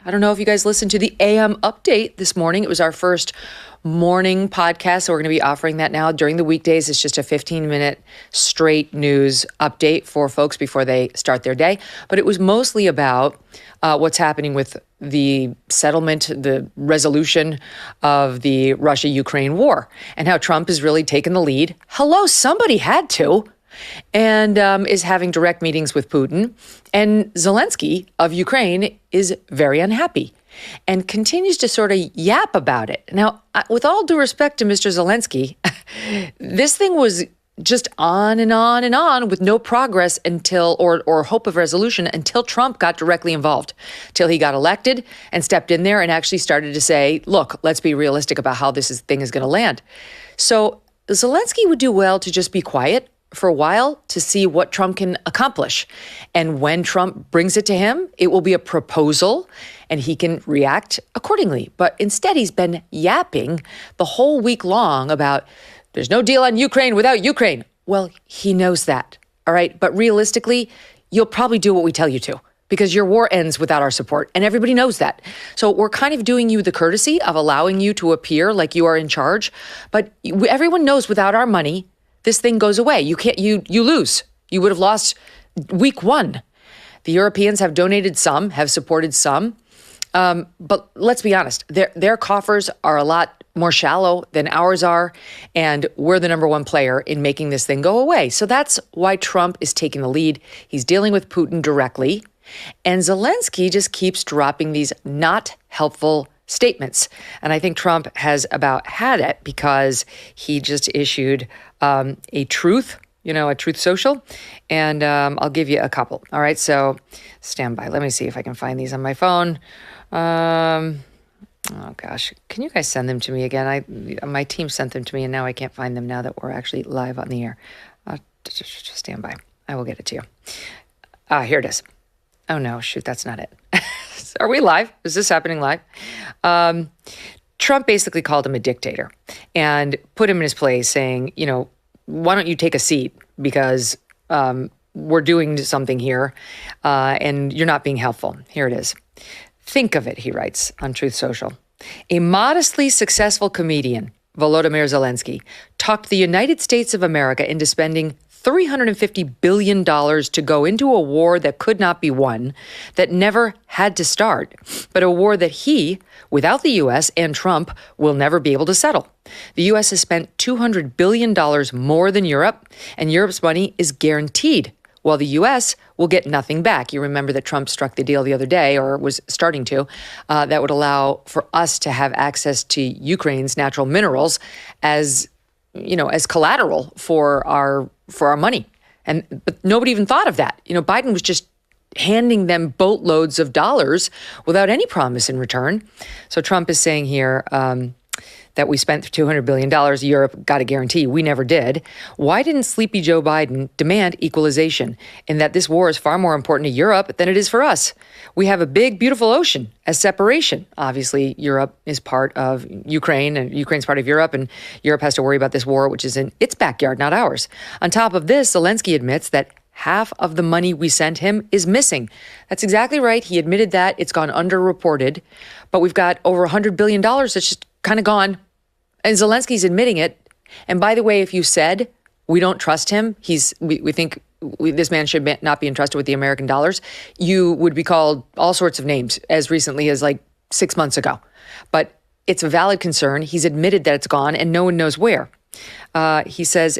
I don't know if you guys listened to the AM update this morning. It was our first morning podcast, so we're going to be offering that now during the weekdays. It's just a 15-minute straight news update for folks before they start their day. But it was mostly about what's happening with the settlement, the resolution of the Russia-Ukraine war, and how Trump has really taken the lead. Hello, somebody had to. And is having direct meetings with Putin. And Zelensky of Ukraine is very unhappy and continues to sort of yap about it. Now, with all due respect to Mr. Zelensky, this thing was just on and on and on with no progress until, or hope of resolution until Trump got directly involved, till he got elected and stepped in there and actually started to say, look, let's be realistic about how thing is going to land. So Zelensky would do well to just be quiet for a while to see what Trump can accomplish. And when Trump brings it to him, it will be a proposal and he can react accordingly. But instead, he's been yapping the whole week long about there's no deal on Ukraine without Ukraine. Well, he knows that, all right? But realistically, you'll probably do what we tell you to because your war ends without our support. And everybody knows that. So we're kind of doing you the courtesy of allowing you to appear like you are in charge. But everyone knows without our money, this thing goes away. You lose. You would have lost week one. The Europeans have donated some, have supported some. But let's be honest, their coffers are a lot more shallow than ours are. And we're the number one player in making this thing go away. So that's why Trump is taking the lead. He's dealing with Putin directly. And Zelensky just keeps dropping these not helpful statements. And I think Trump has about had it because he just issued a truth social. And I'll give you a couple. All right, so stand by. Let me see if I can find these on my phone. Oh, gosh. Can you guys send them to me again? My team sent them to me, and now I can't find them now that we're actually live on the air. Just stand by. I will get it to you. Here it is. Oh, no, shoot, that's not it. Are we live? Is this happening live? Trump basically called him a dictator and put him in his place saying, why don't you take a seat because we're doing something here and you're not being helpful. Here it is. Think of it, he writes on Truth Social. A modestly successful comedian, Volodymyr Zelensky, talked the United States of America into spending $350 billion to go into a war that could not be won, that never had to start, but a war that he, without the U.S. and Trump, will never be able to settle. The U.S. has spent $200 billion more than Europe, and Europe's money is guaranteed, while the U.S. will get nothing back. You remember that Trump struck the deal the other day, or was starting to, that would allow for us to have access to Ukraine's natural minerals as collateral for our money. But nobody even thought of that. Biden was just handing them boatloads of dollars without any promise in return. So Trump is saying here that we spent $200 billion. Europe got a guarantee. We never did. Why didn't sleepy Joe Biden demand equalization in that this war is far more important to Europe than it is for us? We have a big, beautiful ocean as separation. Obviously, Europe is part of Ukraine and Ukraine's part of Europe, and Europe has to worry about this war, which is in its backyard, not ours. On top of this, Zelensky admits that half of the money we sent him is missing. That's exactly right. He admitted that. It's gone underreported. But we've got over $100 billion that's just kind of gone. And Zelensky's admitting it. And by the way, if you said we don't trust him, we think this man should not be entrusted with the American dollars, you would be called all sorts of names as recently as like 6 months ago. But it's a valid concern. He's admitted that it's gone and no one knows where. He says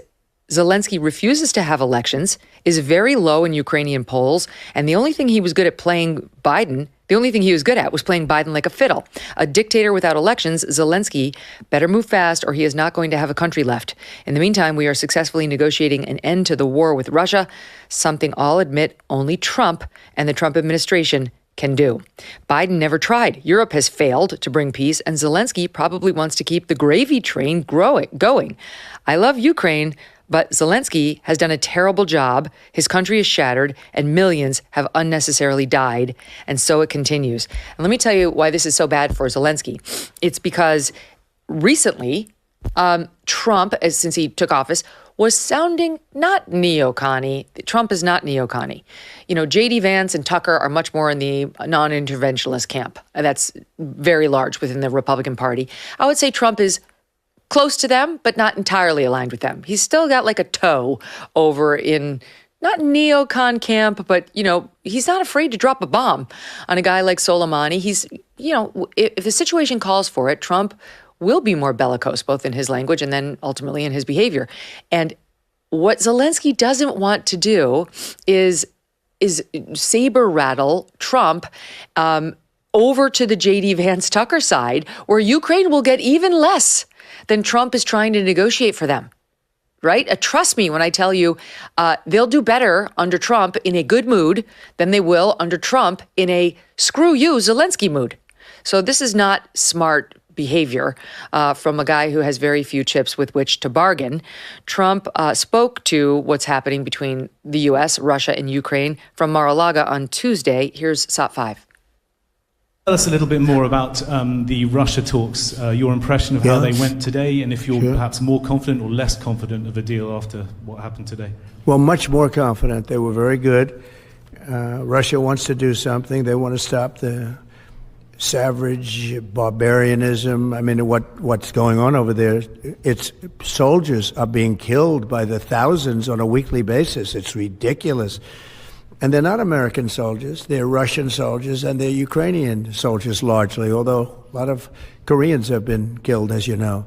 Zelensky refuses to have elections, is very low in Ukrainian polls, and the only thing he was good at playing Biden, the only thing he was good at was playing Biden like a fiddle. A dictator without elections, Zelensky better move fast or he is not going to have a country left. In the meantime, we are successfully negotiating an end to the war with Russia, something I'll admit only Trump and the Trump administration can do. Biden never tried. Europe has failed to bring peace, and Zelensky probably wants to keep the gravy train going. I love Ukraine, but Zelensky has done a terrible job. His country is shattered and millions have unnecessarily died. And so it continues. And let me tell you why this is so bad for Zelensky. It's because recently Trump, since he took office, was sounding not neocon-y. Trump is not neocon-y. J.D. Vance and Tucker are much more in the non-interventionist camp. That's very large within the Republican Party. I would say Trump is close to them, but not entirely aligned with them. He's still got like a toe over in not neocon camp, but, he's not afraid to drop a bomb on a guy like Soleimani. He's, if the situation calls for it, Trump will be more bellicose, both in his language and then ultimately in his behavior. And what Zelensky doesn't want to do is saber rattle Trump over to the J.D. Vance Tucker side, where Ukraine will get even less than Trump is trying to negotiate for them. Right? Trust me when I tell you, they'll do better under Trump in a good mood than they will under Trump in a screw you Zelensky mood. So this is not smart behavior from a guy who has very few chips with which to bargain. Trump spoke to what's happening between the U.S., Russia, and Ukraine from Mar-a-Lago on Tuesday. Here's SOT 5. Tell us a little bit more about the Russia talks, your impression of how they went today, and if you're perhaps more confident or less confident of a deal after what happened today. Well, much more confident. They were very good. Russia wants to do something. They want to stop the savage barbarianism. I mean, what's going on over there? It's soldiers are being killed by the thousands on a weekly basis. It's ridiculous. And they're not American soldiers. They're Russian soldiers and they're Ukrainian soldiers largely, although a lot of Koreans have been killed, as you know.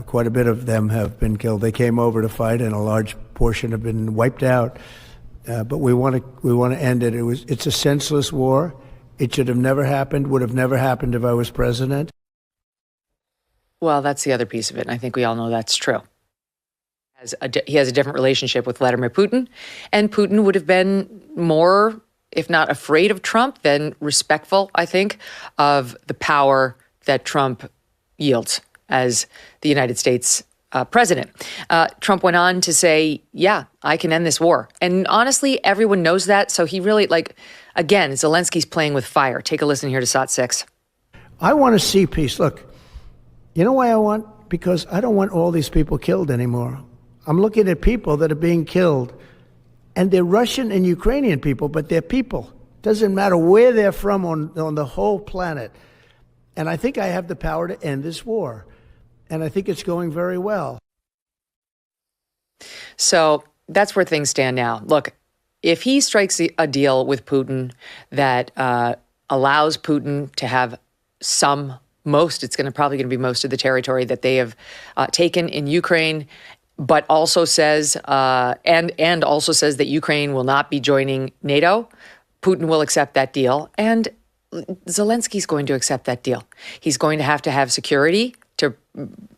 Quite a bit of them have been killed. They came over to fight and a large portion have been wiped out. But we want to end it. It's a senseless war. It should have never happened, would have never happened if I was president. Well, that's the other piece of it. And I think we all know that's true. He has a different relationship with Vladimir Putin, and Putin would have been more, if not afraid of Trump, then respectful, I think, of the power that Trump yields as the United States president. Trump went on to say, yeah, I can end this war. And honestly, everyone knows that. So he really, again, Zelensky's playing with fire. Take a listen here to SOT 6. I want to see peace. Look, you know why I want? Because I don't want all these people killed anymore. I'm looking at people that are being killed, and they're Russian and Ukrainian people, but they're people. Doesn't matter where they're from on the whole planet. And I think I have the power to end this war. And I think it's going very well. So that's where things stand now. Look, if he strikes a deal with Putin that allows Putin to have it's probably going to be most of the territory that they have taken in Ukraine, but also says and also says that Ukraine will not be joining NATO, Putin will accept that deal, and Zelensky's going to accept that deal. He's going to have security to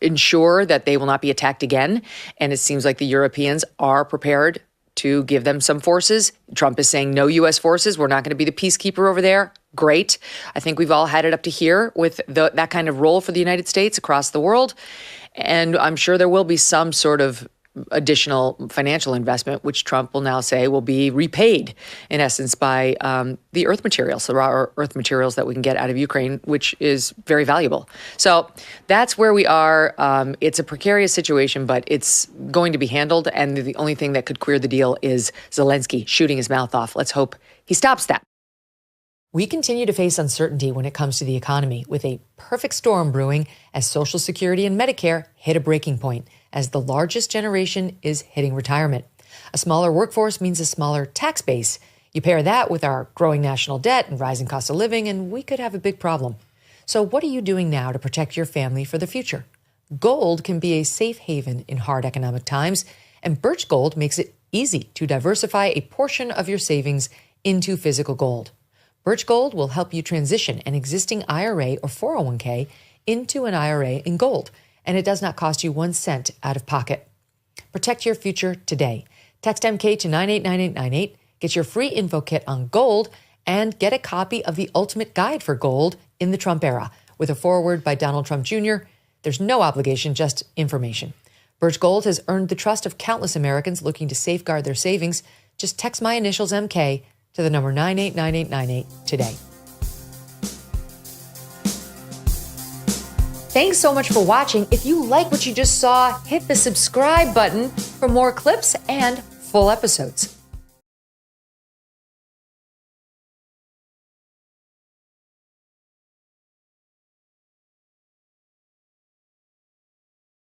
ensure that they will not be attacked again, and it seems like the Europeans are prepared to give them some forces. Trump is saying no U.S. forces. We're not going to be the peacekeeper over there. Great. I think we've all had it up to here with that kind of role for the United States across the world. And I'm sure there will be some sort of additional financial investment, which Trump will now say will be repaid, in essence, by the earth materials, the raw earth materials that we can get out of Ukraine, which is very valuable. So that's where we are. It's a precarious situation, but it's going to be handled. And the only thing that could queer the deal is Zelensky shooting his mouth off. Let's hope he stops that. We continue to face uncertainty when it comes to the economy, with a perfect storm brewing as Social Security and Medicare hit a breaking point as the largest generation is hitting retirement. A smaller workforce means a smaller tax base. You pair that with our growing national debt and rising cost of living, and we could have a big problem. So what are you doing now to protect your family for the future? Gold can be a safe haven in hard economic times, and Birch Gold makes it easy to diversify a portion of your savings into physical gold. Birch Gold will help you transition an existing IRA or 401k into an IRA in gold, and it does not cost you 1 cent out of pocket. Protect your future today. Text MK to 989898, get your free info kit on gold, and get a copy of the Ultimate Guide for Gold in the Trump Era with a foreword by Donald Trump Jr. There's no obligation, just information. Birch Gold has earned the trust of countless Americans looking to safeguard their savings. Just text my initials MK to the number 989898 today. Thanks so much for watching. If you like what you just saw, hit the subscribe button for more clips and full episodes.